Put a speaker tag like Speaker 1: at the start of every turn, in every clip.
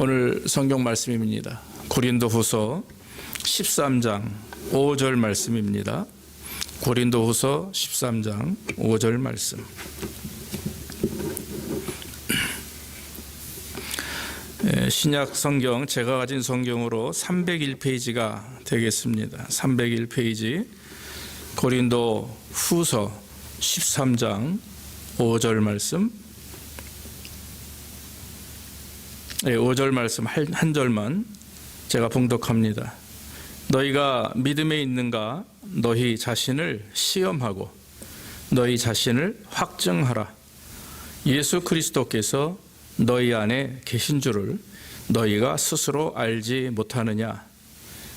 Speaker 1: 오늘 성경 말씀입니다. 고린도후서 13장 5절 말씀입니다. 고린도후서 13장 5절 말씀. 신약 성경, 제가 가진 성경으로 301페이지가 되겠습니다. 301페이지 고린도후서 13장 5절 말씀. 5절 말씀 한 절만 제가 봉독합니다. 너희가 믿음에 있는가? 너희 자신을 시험하고 너희 자신을 확증하라. 예수 그리스도께서 너희 안에 계신 줄을 너희가 스스로 알지 못하느냐?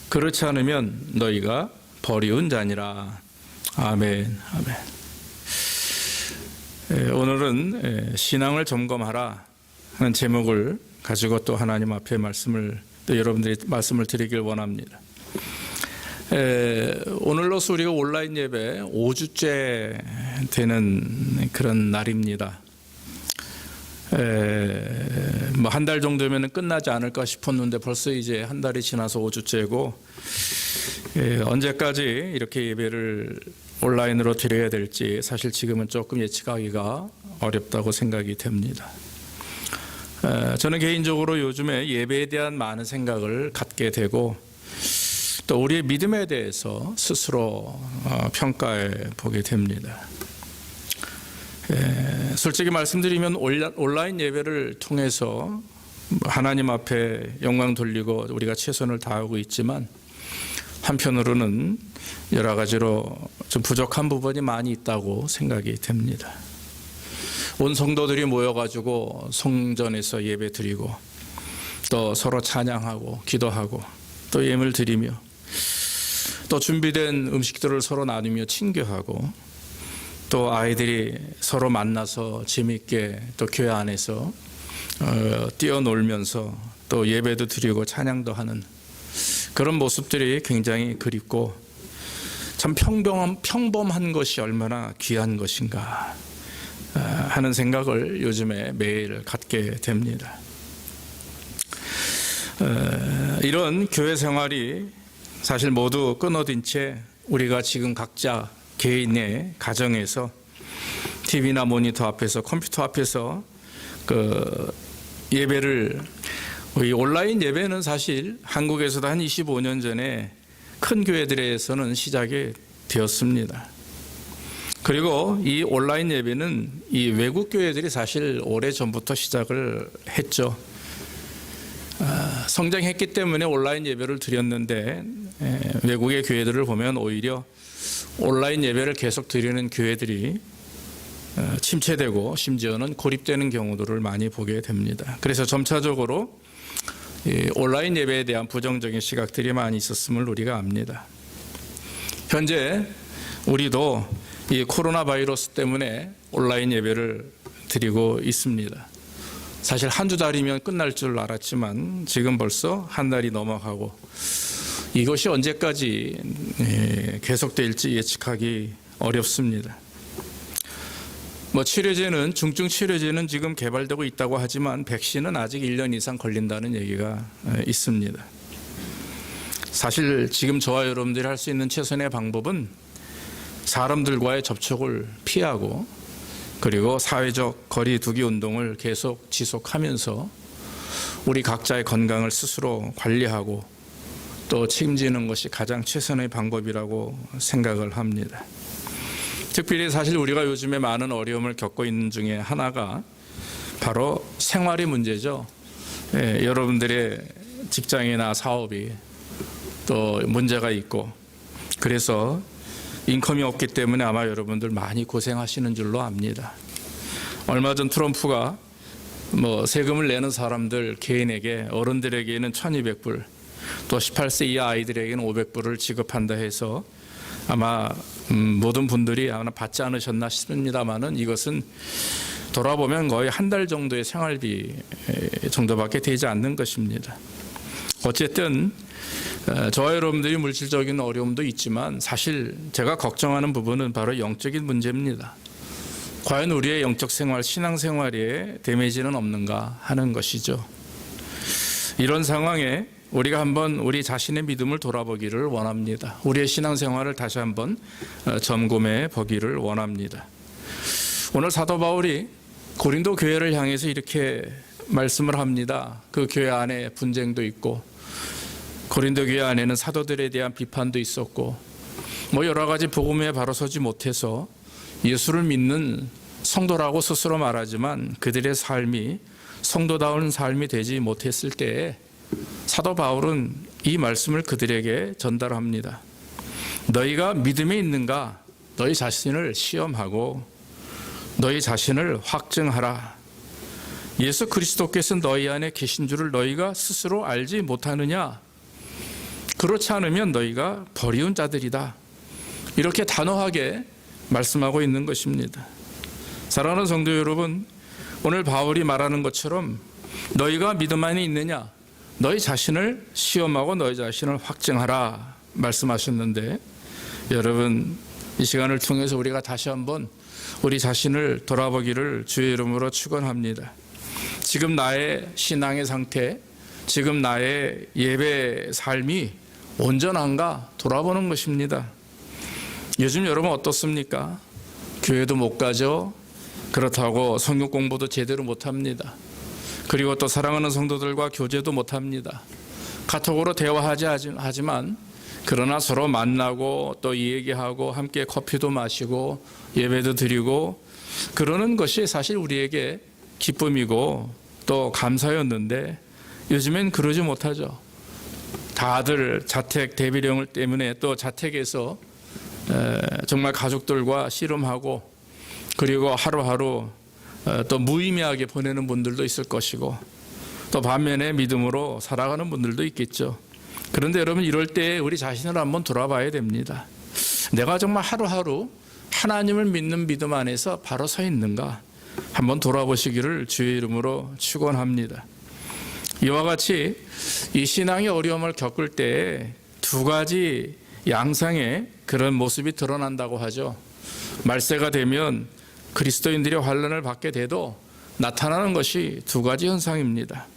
Speaker 1: 그렇지 않으면 너희가 버리운 자니라. 아멘. 아멘. 오늘은 신앙을 점검하라 하는 제목을 가지고 또 하나님 앞에 또 여러분들이 말씀을 드리길 원합니다. 오늘로서 우리가 온라인 예배 5주째 되는 그런 날입니다. 한 달 정도면 끝나지 않을까 싶었는데 벌써 이제 한 달이 지나서 5주째고, 언제까지 이렇게 예배를 온라인으로 드려야 될지 사실 지금은 조금 예측하기가 어렵다고 생각이 됩니다. 저는 개인적으로 요즘에 예배에 대한 많은 생각을 갖게 되고 또 우리의 믿음에 대해서 스스로 평가해 보게 됩니다. 솔직히 말씀드리면 온라인 예배를 통해서 하나님 앞에 영광 돌리고 우리가 최선을 다하고 있지만 한편으로는 여러 가지로 좀 부족한 부분이 많이 있다고 생각이 됩니다. 온 성도들이 모여가지고 성전에서 예배 드리고 또 서로 찬양하고 기도하고 또 예물 드리며 또 준비된 음식들을 서로 나누며 친교하고 또 아이들이 서로 만나서 재미있게 또 교회 안에서 뛰어놀면서 또 예배도 드리고 찬양도 하는 그런 모습들이 굉장히 그립고 참 평범한 것이 얼마나 귀한 것인가 하는 생각을 요즘에 매일 갖게 됩니다. 이런 교회 생활이 사실 모두 끊어진 채 우리가 지금 각자 개인의 가정에서 TV나 모니터 앞에서 컴퓨터 앞에서 예배를, 이 온라인 예배는 사실 한국에서도 한 25년 전에 큰 교회들에서는 시작이 되었습니다. 그리고 이 온라인 예배는 이 외국 교회들이 사실 오래전부터 시작을 했죠. 성장했기 때문에 온라인 예배를 드렸는데 외국의 교회들을 보면 오히려 온라인 예배를 계속 드리는 교회들이 침체되고 심지어는 고립되는 경우들을 많이 보게 됩니다. 그래서 점차적으로 온라인 예배에 대한 부정적인 시각들이 많이 있었음을 우리가 압니다. 현재 우리도 이 코로나 바이러스 때문에 온라인 예배를 드리고 있습니다. 사실 한두 달이면 끝날 줄 알았지만 지금 벌써 한 달이 넘어가고 이것이 언제까지 계속될지 예측하기 어렵습니다. 치료제는, 중증 치료제는 지금 개발되고 있다고 하지만 백신은 아직 1년 이상 걸린다는 얘기가 있습니다. 사실 지금 저와 여러분들이 할 수 있는 최선의 방법은 사람들과의 접촉을 피하고 그리고 사회적 거리 두기 운동을 계속 지속하면서 우리 각자의 건강을 스스로 관리하고 또 책임지는 것이 가장 최선의 방법이라고 생각을 합니다. 특별히 사실 우리가 요즘에 많은 어려움을 겪고 있는 중에 하나가 바로 생활의 문제죠. 여러분들의 직장이나 사업이 또 문제가 있고 그래서 인컴이 없기 때문에 아마 여러분들 많이 고생하시는 줄로 압니다. 얼마 전 트럼프가 세금을 내는 사람들 개인에게, 어른들에게는 1,200불, 또 18세 이하 아이들에게는 500불을 지급한다 해서 아마 모든 분들이 아마 받지 않으셨나 싶습니다만은 이것은 돌아보면 거의 한 달 정도의 생활비 정도밖에 되지 않는 것입니다. 어쨌든 저와 여러분들이 물질적인 어려움도 있지만 사실 제가 걱정하는 부분은 바로 영적인 문제입니다. 과연 우리의 영적 생활, 신앙 생활에 데미지는 없는가 하는 것이죠. 이런 상황에 우리가 한번 우리 자신의 믿음을 돌아보기를 원합니다. 우리의 신앙생활을 다시 한번 점검해 보기를 원합니다. 오늘 사도 바울이 고린도 교회를 향해서 이렇게 말씀을 합니다. 그 교회 안에 분쟁도 있고 고린도 교회 안에는 사도들에 대한 비판도 있었고 여러 가지 복음에 바로 서지 못해서 예수를 믿는 성도라고 스스로 말하지만 그들의 삶이 성도다운 삶이 되지 못했을 때에 사도 바울은 이 말씀을 그들에게 전달합니다. 너희가 믿음에 있는가? 너희 자신을 시험하고 너희 자신을 확증하라. 예수 그리스도께서 너희 안에 계신 줄을 너희가 스스로 알지 못하느냐? 그렇지 않으면 너희가 버리운 자들이다. 이렇게 단호하게 말씀하고 있는 것입니다. 사랑하는 성도 여러분, 오늘 바울이 말하는 것처럼 너희가 믿음 안에 있느냐? 너희 자신을 시험하고 너희 자신을 확증하라 말씀하셨는데, 여러분 이 시간을 통해서 우리가 다시 한번 우리 자신을 돌아보기를 주의 이름으로 축원합니다. 지금 나의 신앙의 상태, 지금 나의 예배 삶이 온전한가 돌아보는 것입니다. 요즘 여러분 어떻습니까? 교회도 못 가죠. 그렇다고 성경 공부도 제대로 못합니다. 그리고 또 사랑하는 성도들과 교제도 못합니다. 카톡으로 대화하지 하지만 그러나 서로 만나고 또 얘기하고 함께 커피도 마시고 예배도 드리고 그러는 것이 사실 우리에게 기쁨이고 또 감사였는데 요즘엔 그러지 못하죠. 다들 자택 대비령 때문에 또 자택에서 정말 가족들과 씨름하고 그리고 하루하루 또 무의미하게 보내는 분들도 있을 것이고 또 반면에 믿음으로 살아가는 분들도 있겠죠. 그런데 여러분 이럴 때 우리 자신을 한번 돌아봐야 됩니다. 내가 정말 하루하루 하나님을 믿는 믿음 안에서 바로 서 있는가 한번 돌아보시기를 주의 이름으로 축원합니다. 이와 같이 이 신앙의 어려움을 겪을 때 두 가지 양상의 그런 모습이 드러난다고 하죠. 말세가 되면 그리스도인들이 환난을 받게 돼도 나타나는 것이 두 가지 현상입니다.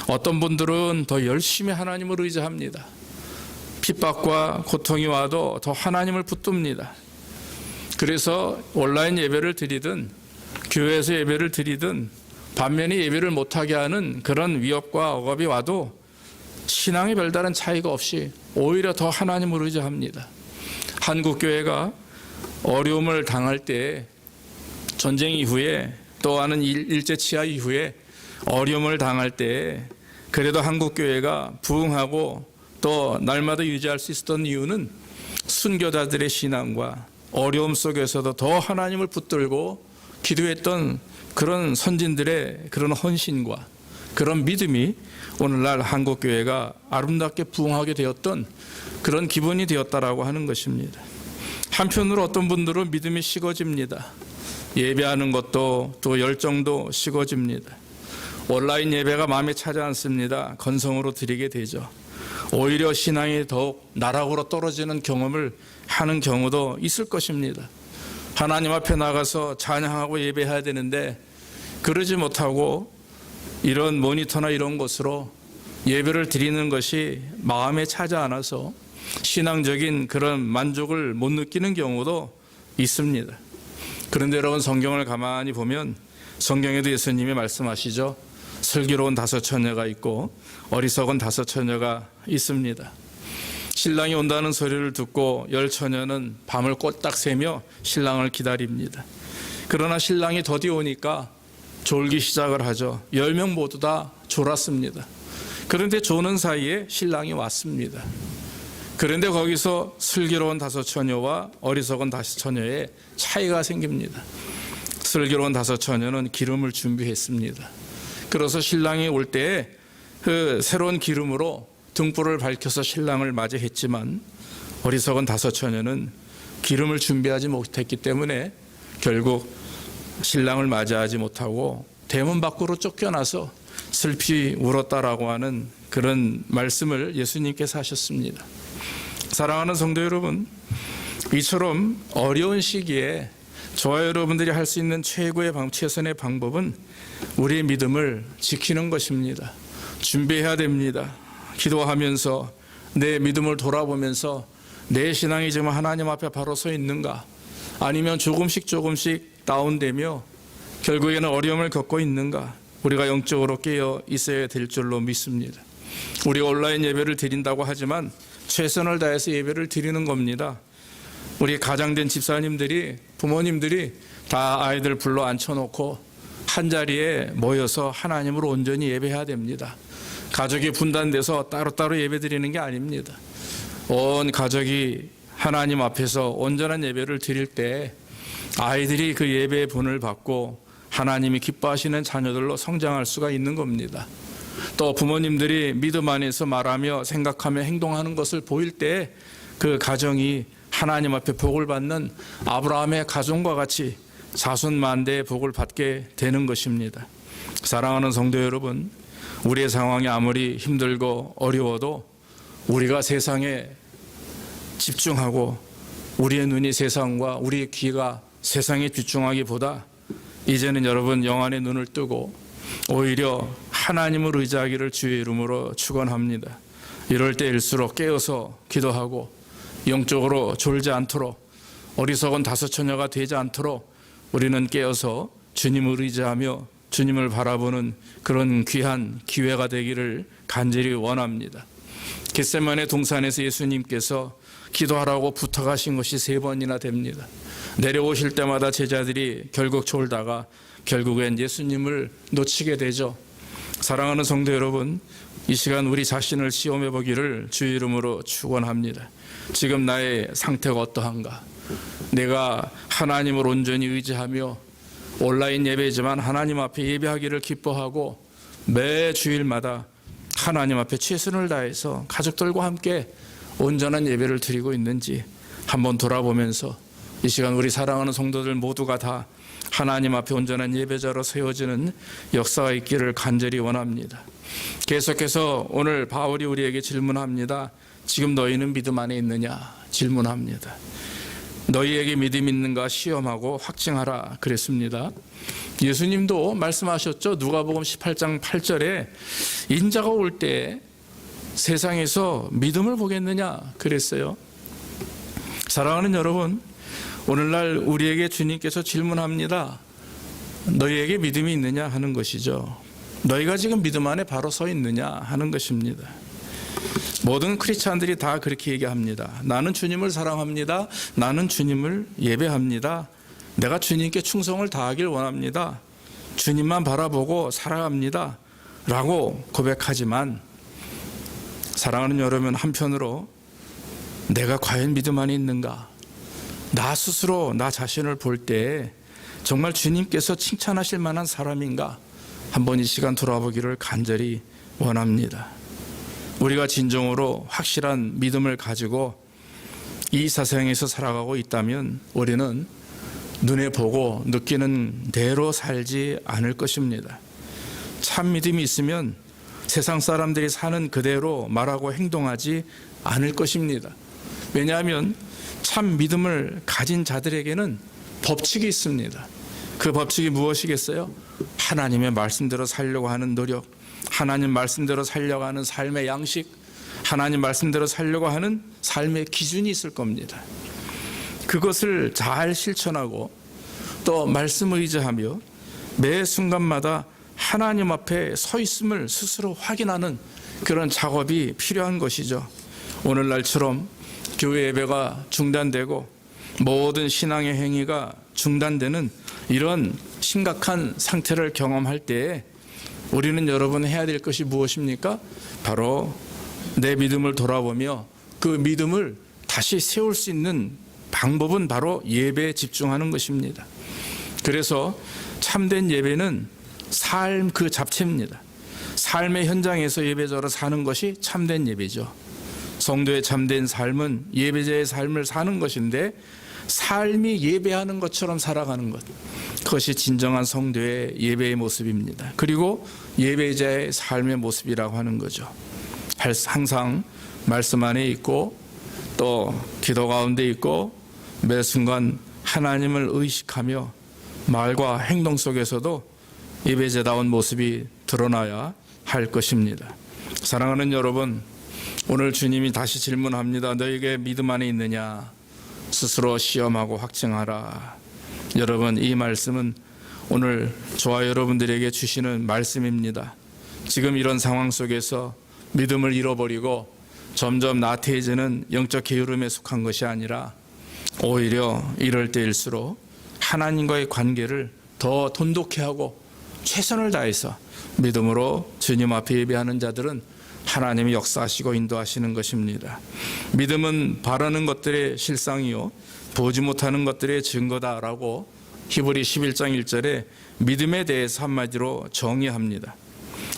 Speaker 1: 어떤 분들은 더 열심히 하나님을 의지합니다. 핍박과 고통이 와도 더 하나님을 붙듭니다. 그래서 온라인 예배를 드리든 교회에서 예배를 드리든 반면에 예배를 못하게 하는 그런 위협과 억압이 와도 신앙이 별다른 차이가 없이 오히려 더 하나님을 의지합니다. 한국교회가 어려움을 당할 때 전쟁 이후에 또는 일제치하 이후에 어려움을 당할 때 그래도 한국교회가 부흥하고 또 날마다 유지할 수 있었던 이유는 순교자들의 신앙과 어려움 속에서도 더 하나님을 붙들고 기도했던 그런 선진들의 그런 헌신과 그런 믿음이 오늘날 한국교회가 아름답게 부흥하게 되었던 그런 기본이 되었다라고 하는 것입니다. 한편으로 어떤 분들은 믿음이 식어집니다. 예배하는 것도 또 열정도 식어집니다. 온라인 예배가 마음에 차지 않습니다. 건성으로 드리게 되죠. 오히려 신앙이 더욱 나락으로 떨어지는 경험을 하는 경우도 있을 것입니다. 하나님 앞에 나가서 찬양하고 예배해야 되는데 그러지 못하고 이런 모니터나 이런 것으로 예배를 드리는 것이 마음에 차지 않아서 신앙적인 그런 만족을 못 느끼는 경우도 있습니다. 그런데 여러분 성경을 가만히 보면 성경에도 예수님이 말씀하시죠. 슬기로운 5 처녀가 있고 어리석은 5 처녀가 있습니다. 신랑이 온다는 소리를 듣고 10 처녀는 밤을 꼬딱 새며 신랑을 기다립니다. 그러나 신랑이 더디 오니까 졸기 시작을 하죠. 10명 모두 다 졸았습니다. 그런데 조는 사이에 신랑이 왔습니다. 그런데 거기서 슬기로운 5 처녀와 어리석은 5 처녀의 차이가 생깁니다. 슬기로운 5 처녀는 기름을 준비했습니다. 그래서 신랑이 올 때에 그 새로운 기름으로 등불을 밝혀서 신랑을 맞이했지만 어리석은 5 처녀는 기름을 준비하지 못했기 때문에 결국 신랑을 맞이하지 못하고 대문 밖으로 쫓겨나서 슬피 울었다라고 하는 그런 말씀을 예수님께서 하셨습니다. 사랑하는 성도 여러분, 이처럼 어려운 시기에 저와 여러분들이 할 수 있는 최선의 방법은 우리의 믿음을 지키는 것입니다. 준비해야 됩니다. 기도하면서 내 믿음을 돌아보면서 내 신앙이 지금 하나님 앞에 바로 서 있는가, 아니면 조금씩 다운되며 결국에는 어려움을 겪고 있는가, 우리가 영적으로 깨어 있어야 될 줄로 믿습니다. 우리가 온라인 예배를 드린다고 하지만 최선을 다해서 예배를 드리는 겁니다. 우리 가장된 집사님들이, 부모님들이 다 아이들 불러 앉혀놓고 한 자리에 모여서 하나님을 온전히 예배해야 됩니다. 가족이 분단돼서 따로따로 예배 드리는 게 아닙니다. 온 가족이 하나님 앞에서 온전한 예배를 드릴 때 아이들이 그 예배의 분을 받고 하나님이 기뻐하시는 자녀들로 성장할 수가 있는 겁니다. 또 부모님들이 믿음 안에서 말하며 생각하며 행동하는 것을 보일 때 그 가정이 하나님 앞에 복을 받는 아브라함의 가정과 같이 자손만대의 복을 받게 되는 것입니다. 사랑하는 성도 여러분, 우리의 상황이 아무리 힘들고 어려워도 우리가 세상에 집중하고 우리의 눈이 세상과 우리의 귀가 세상에 집중하기보다 이제는 여러분 영안의 눈을 뜨고 오히려 하나님을 의지하기를 주의 이름으로 축원합니다. 이럴 때일수록 깨어서 기도하고 영적으로 졸지 않도록, 어리석은 다섯처녀가 되지 않도록 우리는 깨어서 주님을 의지하며 주님을 바라보는 그런 귀한 기회가 되기를 간절히 원합니다. 겟세마네 동산에서 예수님께서 기도하라고 부탁하신 것이 3번이나 됩니다. 내려오실 때마다 제자들이 결국 졸다가 결국엔 예수님을 놓치게 되죠. 사랑하는 성도 여러분, 이 시간 우리 자신을 시험해 보기를 주의 이름으로 축원합니다. 지금 나의 상태가 어떠한가? 내가 하나님을 온전히 의지하며 온라인 예배지만 하나님 앞에 예배하기를 기뻐하고 매 주일마다 하나님 앞에 최선을 다해서 가족들과 함께 온전한 예배를 드리고 있는지 한번 돌아보면서 이 시간 우리 사랑하는 성도들 모두가 다 하나님 앞에 온전한 예배자로 세워지는 역사가 있기를 간절히 원합니다. 계속해서 오늘 바울이 우리에게 질문합니다. 지금 너희는 믿음 안에 있느냐? 질문합니다. 너희에게 믿음 있는가 시험하고 확증하라 그랬습니다. 예수님도 말씀하셨죠. 누가복음 18장 8절에 인자가 올 때 세상에서 믿음을 보겠느냐 그랬어요. 사랑하는 여러분, 오늘날 우리에게 주님께서 질문합니다. 너희에게 믿음이 있느냐 하는 것이죠. 너희가 지금 믿음 안에 바로 서 있느냐 하는 것입니다. 모든 크리스찬들이 다 그렇게 얘기합니다. 나는 주님을 사랑합니다. 나는 주님을 예배합니다. 내가 주님께 충성을 다하길 원합니다. 주님만 바라보고 살아갑니다. 라고 고백하지만 사랑하는 여러분, 한편으로 내가 과연 믿음 안에 있는가? 나 스스로 나 자신을 볼 때 정말 주님께서 칭찬하실 만한 사람인가? 한번 이 시간 돌아보기를 간절히 원합니다. 우리가 진정으로 확실한 믿음을 가지고 이 세상에서 살아가고 있다면 우리는 눈에 보고 느끼는 대로 살지 않을 것입니다. 참 믿음이 있으면 세상 사람들이 사는 그대로 말하고 행동하지 않을 것입니다. 왜냐하면 참 믿음을 가진 자들에게는 법칙이 있습니다. 그 법칙이 무엇이겠어요? 하나님의 말씀대로 살려고 하는 노력, 하나님 말씀대로 살려고 하는 삶의 양식, 하나님 말씀대로 살려고 하는 삶의 기준이 있을 겁니다. 그것을 잘 실천하고 또 말씀 의지하며 매 순간마다 하나님 앞에 서 있음을 스스로 확인하는 그런 작업이 필요한 것이죠. 오늘날처럼 교회 예배가 중단되고 모든 신앙의 행위가 중단되는 이런 심각한 상태를 경험할 때에 우리는 여러분 해야 될 것이 무엇입니까? 바로 내 믿음을 돌아보며 그 믿음을 다시 세울 수 있는 방법은 바로 예배에 집중하는 것입니다. 그래서 참된 예배는 삶 그 자체입니다. 삶의 현장에서 예배자로 사는 것이 참된 예배죠. 성도의 참된 삶은 예배자의 삶을 사는 것인데 삶이 예배하는 것처럼 살아가는 것, 그것이 진정한 성도의 예배의 모습입니다. 그리고 예배자의 삶의 모습이라고 하는 거죠. 항상 말씀 안에 있고 또 기도 가운데 있고 매 순간 하나님을 의식하며 말과 행동 속에서도 예배자다운 모습이 드러나야 할 것입니다. 사랑하는 여러분, 오늘 주님이 다시 질문합니다. 너에게 믿음 안에 있느냐? 스스로 시험하고 확증하라. 여러분, 이 말씀은 오늘 저와 여러분들에게 주시는 말씀입니다. 지금 이런 상황 속에서 믿음을 잃어버리고 점점 나태해지는 영적 게으름에 속한 것이 아니라 오히려 이럴 때일수록 하나님과의 관계를 더 돈독히 하고 최선을 다해서 믿음으로 주님 앞에 예배하는 자들은 하나님이 역사하시고 인도하시는 것입니다. 믿음은 바라는 것들의 실상이요 보지 못하는 것들의 증거다라고 히브리 11장 1절에 믿음에 대해서 한마디로 정의합니다.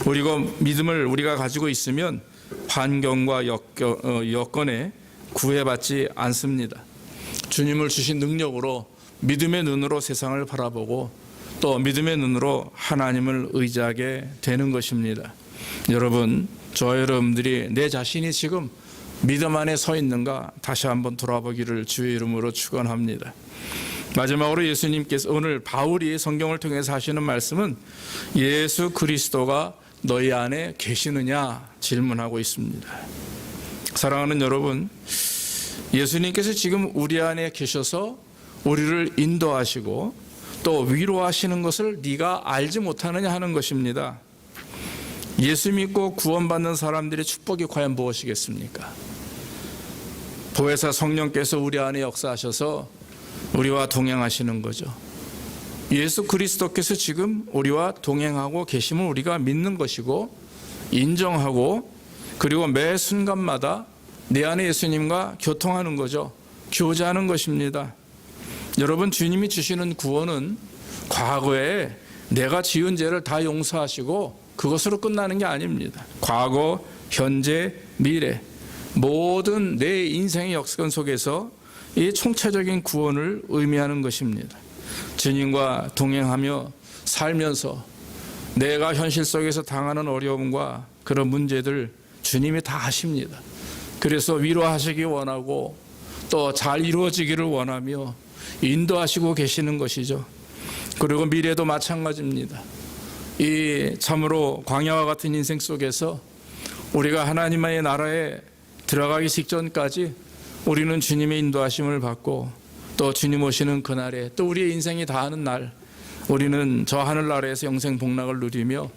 Speaker 1: 그리고 믿음을 우리가 가지고 있으면 환경과 여건에 구애받지 않습니다. 주님을 주신 능력으로 믿음의 눈으로 세상을 바라보고 또 믿음의 눈으로 하나님을 의지하게 되는 것입니다. 여러분, 저와 여러분들이 내 자신이 지금 믿음 안에 서 있는가 다시 한번 돌아보기를 주의 이름으로 축원합니다. 마지막으로 예수님께서 오늘 바울이 성경을 통해서 하시는 말씀은 예수 그리스도가 너희 안에 계시느냐 질문하고 있습니다. 사랑하는 여러분, 예수님께서 지금 우리 안에 계셔서 우리를 인도하시고 또 위로하시는 것을 네가 알지 못하느냐 하는 것입니다. 예수 믿고 구원받는 사람들의 축복이 과연 무엇이겠습니까? 보혜사 성령께서 우리 안에 역사하셔서 우리와 동행하시는 거죠. 예수 그리스도께서 지금 우리와 동행하고 계심을 우리가 믿는 것이고 인정하고 그리고 매 순간마다 내 안에 예수님과 교통하는 거죠. 교제하는 것입니다. 여러분, 주님이 주시는 구원은 과거에 내가 지은 죄를 다 용서하시고 그것으로 끝나는 게 아닙니다. 과거, 현재, 미래 모든 내 인생의 역사관 속에서 이 총체적인 구원을 의미하는 것입니다. 주님과 동행하며 살면서 내가 현실 속에서 당하는 어려움과 그런 문제들 주님이 다 하십니다. 그래서 위로하시기 원하고 또 잘 이루어지기를 원하며 인도하시고 계시는 것이죠. 그리고 미래도 마찬가지입니다. 이 참으로 광야와 같은 인생 속에서 우리가 하나님의 나라에 들어가기 직전까지 우리는 주님의 인도하심을 받고 또 주님 오시는 그날에 또 우리의 인생이 다하는 날 우리는 저 하늘나라에서 영생 복락을 누리며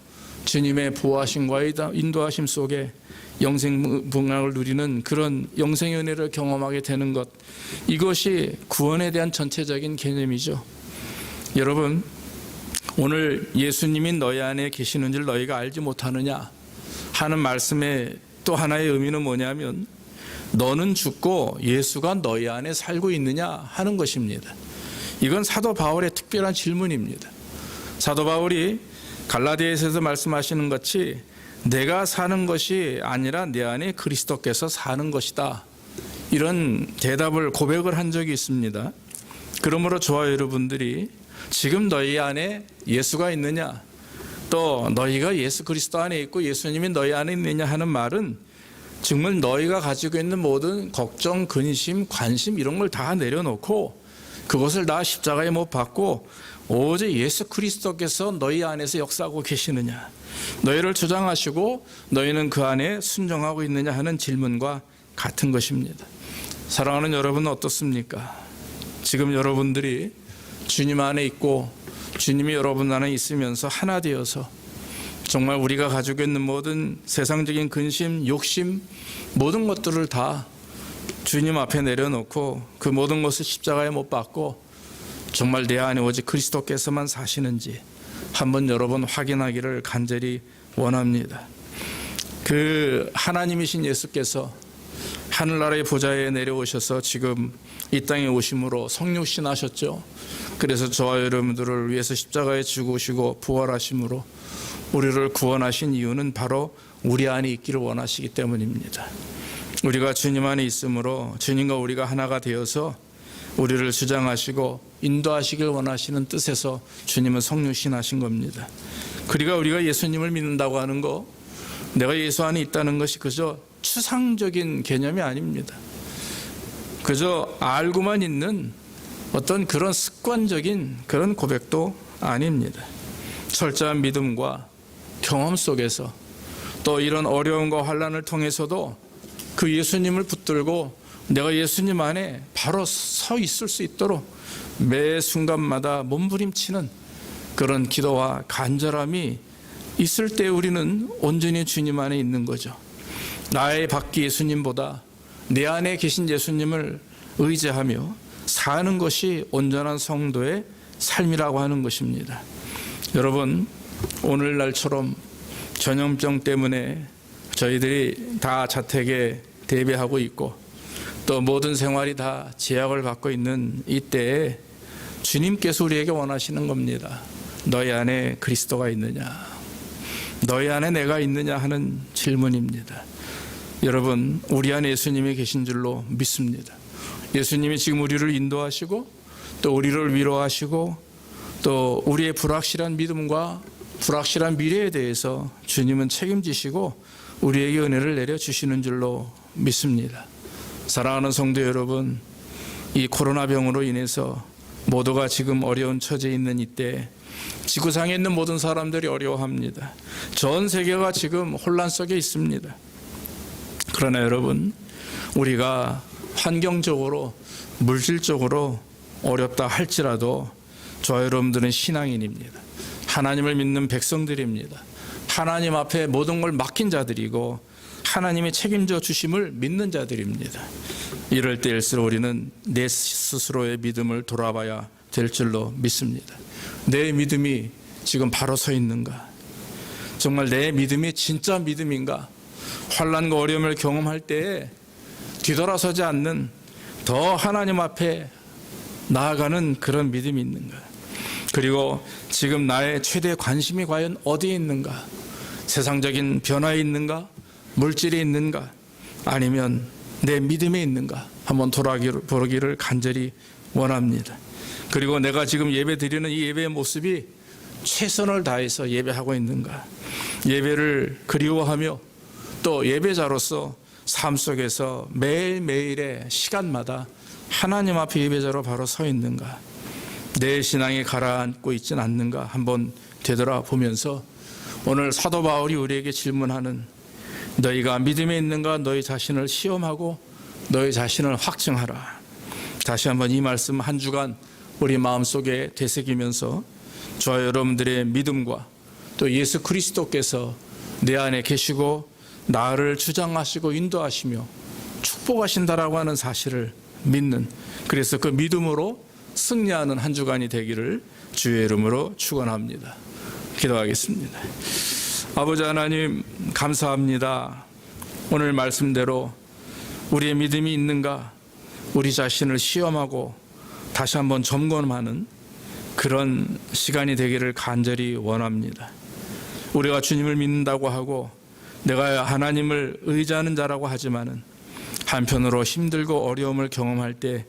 Speaker 1: 주님의 보호하심과의 인도하심 속에 영생 복락을 누리는 그런 영생의 은혜를 경험하게 되는 것, 이것이 구원에 대한 전체적인 개념이죠. 여러분, 오늘 예수님이 너희 안에 계시는 줄 너희가 알지 못하느냐 하는 말씀의 또 하나의 의미는 뭐냐면 너는 죽고 예수가 너희 안에 살고 있느냐 하는 것입니다. 이건 사도 바울의 특별한 질문입니다. 사도 바울이 갈라디아에서 말씀하시는 것이 내가 사는 것이 아니라 내 안에 그리스도께서 사는 것이다, 이런 대답을 고백을 한 적이 있습니다. 그러므로 저와 여러분들이 지금 너희 안에 예수가 있느냐, 또 너희가 예수 그리스도 안에 있고 예수님이 너희 안에 있느냐 하는 말은 정말 너희가 가지고 있는 모든 걱정, 근심, 관심 이런 걸 다 내려놓고 그것을 다 십자가에 못 박고 오직 예수 그리스도께서 너희 안에서 역사하고 계시느냐, 너희를 주장하시고 너희는 그 안에 순종하고 있느냐 하는 질문과 같은 것입니다. 사랑하는 여러분은 어떻습니까? 지금 여러분들이 주님 안에 있고 주님이 여러분 안에 있으면서 하나 되어서 정말 우리가 가지고 있는 모든 세상적인 근심, 욕심 모든 것들을 다 주님 앞에 내려놓고 그 모든 것을 십자가에 못 박고 정말 내 안에 오직 그리스도께서만 사시는지 한번 여러 번 확인하기를 간절히 원합니다. 그 하나님이신 예수께서 하늘나라의 보좌에 내려오셔서 지금 이 땅에 오심으로 성육신하셨죠. 그래서 저와 여러분들을 위해서 십자가에 죽으시고 부활하심으로 우리를 구원하신 이유는 바로 우리 안에 있기를 원하시기 때문입니다. 우리가 주님 안에 있으므로 주님과 우리가 하나가 되어서 우리를 주장하시고 인도하시길 원하시는 뜻에서 주님은 성육신하신 겁니다. 그러니까 우리가 예수님을 믿는다고 하는 거, 내가 예수 안에 있다는 것이 그저 추상적인 개념이 아닙니다. 그저 알고만 있는 어떤 그런 습관적인 그런 고백도 아닙니다. 철저한 믿음과 경험 속에서 또 이런 어려움과 환난을 통해서도 그 예수님을 붙들고 내가 예수님 안에 바로 서 있을 수 있도록 매 순간마다 몸부림치는 그런 기도와 간절함이 있을 때 우리는 온전히 주님 안에 있는 거죠. 나의 밖에 예수님보다 내 안에 계신 예수님을 의지하며 사는 것이 온전한 성도의 삶이라고 하는 것입니다. 여러분, 오늘날처럼 전염병 때문에 저희들이 다 자택에 대비하고 있고 또 모든 생활이 다 제약을 받고 있는 이때에 주님께서 우리에게 원하시는 겁니다. 너희 안에 그리스도가 있느냐, 너희 안에 내가 있느냐 하는 질문입니다. 여러분, 우리 안에 예수님이 계신 줄로 믿습니다. 예수님이 지금 우리를 인도하시고 또 우리를 위로하시고 또 우리의 불확실한 믿음과 불확실한 미래에 대해서 주님은 책임지시고 우리에게 은혜를 내려주시는 줄로 믿습니다. 사랑하는 성도 여러분, 이 코로나병으로 인해서 모두가 지금 어려운 처지에 있는 이때 지구상에 있는 모든 사람들이 어려워합니다. 전 세계가 지금 혼란 속에 있습니다. 그러나 여러분, 우리가 환경적으로 물질적으로 어렵다 할지라도 저와 여러분들은 신앙인입니다. 하나님을 믿는 백성들입니다. 하나님 앞에 모든 걸 맡긴 자들이고 하나님이 책임져 주심을 믿는 자들입니다. 이럴 때일수록 우리는 내 스스로의 믿음을 돌아봐야 될 줄로 믿습니다. 내 믿음이 지금 바로 서 있는가? 정말 내 믿음이 진짜 믿음인가? 환난과 어려움을 경험할 때에 뒤돌아서지 않는 더 하나님 앞에 나아가는 그런 믿음이 있는가? 그리고 지금 나의 최대 관심이 과연 어디에 있는가? 세상적인 변화에 있는가? 물질에 있는가? 아니면 내 믿음에 있는가? 한번 돌아보기를 간절히 원합니다. 그리고 내가 지금 예배 드리는 이 예배의 모습이 최선을 다해서 예배하고 있는가? 예배를 그리워하며 또 예배자로서 삶 속에서 매일매일의 시간마다 하나님 앞에 예배자로 바로 서 있는가? 내 신앙이 가라앉고 있지는 않는가? 한번 되돌아보면서 오늘 사도 바울이 우리에게 질문하는 너희가 믿음에 있는가? 너희 자신을 시험하고 너희 자신을 확증하라. 다시 한번 이 말씀 한 주간 우리 마음속에 되새기면서 저와 여러분들의 믿음과 또 예수 그리스도께서 내 안에 계시고 나를 주장하시고 인도하시며 축복하신다라고 하는 사실을 믿는, 그래서 그 믿음으로 승리하는 한 주간이 되기를 주의 이름으로 축원합니다. 기도하겠습니다. 아버지 하나님, 감사합니다. 오늘 말씀대로 우리의 믿음이 있는가, 우리 자신을 시험하고 다시 한번 점검하는 그런 시간이 되기를 간절히 원합니다. 우리가 주님을 믿는다고 하고 내가 하나님을 의지하는 자라고 하지만은 한편으로 힘들고 어려움을 경험할 때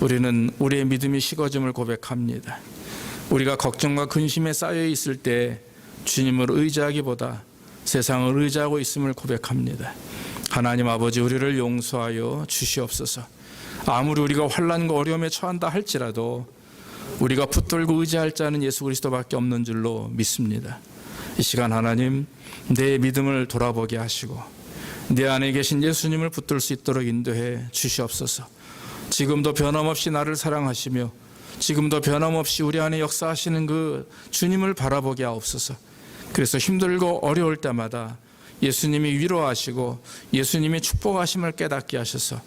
Speaker 1: 우리는 우리의 믿음이 식어짐을 고백합니다. 우리가 걱정과 근심에 쌓여 있을 때 주님을 의지하기보다 세상을 의지하고 있음을 고백합니다. 하나님 아버지, 우리를 용서하여 주시옵소서. 아무리 우리가 환난과 어려움에 처한다 할지라도 우리가 붙들고 의지할 자는 예수 그리스도밖에 없는 줄로 믿습니다. 이 시간 하나님, 내 믿음을 돌아보게 하시고 내 안에 계신 예수님을 붙들 수 있도록 인도해 주시옵소서. 지금도 변함없이 나를 사랑하시며 지금도 변함없이 우리 안에 역사하시는 그 주님을 바라보게 하옵소서. 그래서 힘들고 어려울 때마다 예수님이 위로하시고 예수님이 축복하심을 깨닫게 하셔서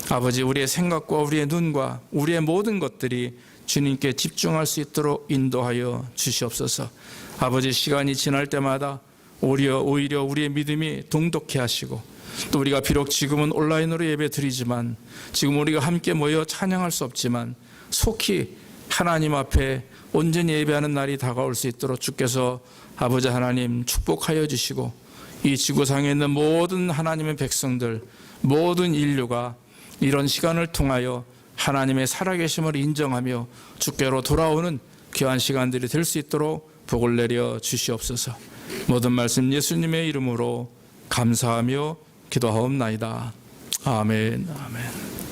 Speaker 1: 아버지, 우리의 생각과 우리의 눈과 우리의 모든 것들이 주님께 집중할 수 있도록 인도하여 주시옵소서. 아버지, 시간이 지날 때마다 오히려 우리의 믿음이 동독해 하시고 또 우리가 비록 지금은 온라인으로 예배 드리지만 지금 우리가 함께 모여 찬양할 수 없지만 속히 하나님 앞에 온전히 예배하는 날이 다가올 수 있도록 주께서 아버지 하나님 축복하여 주시고 이 지구상에 있는 모든 하나님의 백성들, 모든 인류가 이런 시간을 통하여 하나님의 살아계심을 인정하며 주께로 돌아오는 귀한 시간들이 될 수 있도록 복을 내려 주시옵소서. 모든 말씀 예수님의 이름으로 감사하며 기도하옵나이다. 아멘. 아멘.